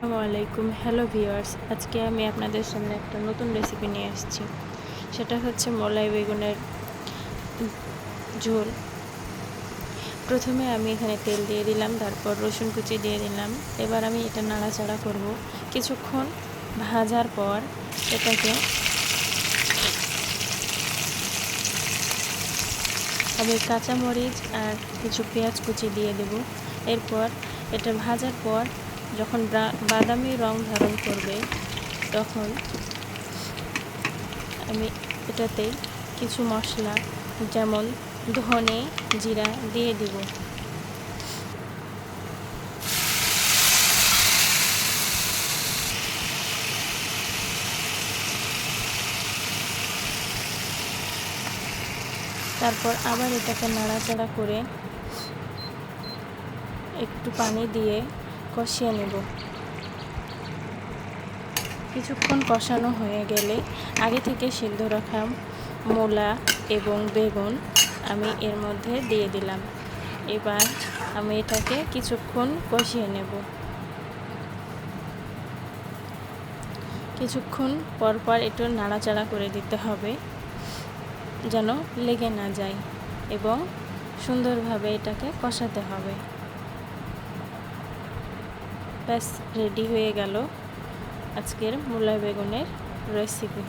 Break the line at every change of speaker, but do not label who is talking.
আসসালামু আলাইকুম। Hello viewers, আজকে আমি আপনাদের সামনে একটা নতুন রেসিপি নিয়ে আসছি। সেটা হচ্ছে মলাই বেগুনের ঝোল। প্রথমে আমি এখানে তেল দিয়ে দিলাম, তারপর রসুন কুচি দিয়ে দিলাম। এবার আমি এটা নাড়াচাড়া করব। কিছুক্ষণ ভাজার পর এটাকে আমি কাঁচামরিচ আর কিছু পেঁয়াজ কুচি দিয়ে দেব। এরপর এটা ভাজার পর যখন বাদামি রং ধারণ করবে তখন আমি এটাতে কিছু মশলা যেমন ধনে, জিরা দিয়ে দিব। তারপর আবার এটাকে নাড়াচাড়া করে একটু পানি দিয়ে কষিয়ে নেব। কিছুক্ষণ কষানো হয়ে গেলে আগে থেকে সিদ্ধ রাখা মূলা এবং বেগুন আমি এর মধ্যে দিয়ে দিলাম। এবার আমি এটাকে কিছুক্ষণ কষিয়ে নেব। কিছুক্ষণ পরপর একটু নাড়াচাড়া করে দিতে হবে যেন লেগে না যায় এবং সুন্দরভাবে এটাকে কষাতে হবে। ব্যাস রেডি হয়ে গেল আজকের মূলা বেগুনের রেসিপি।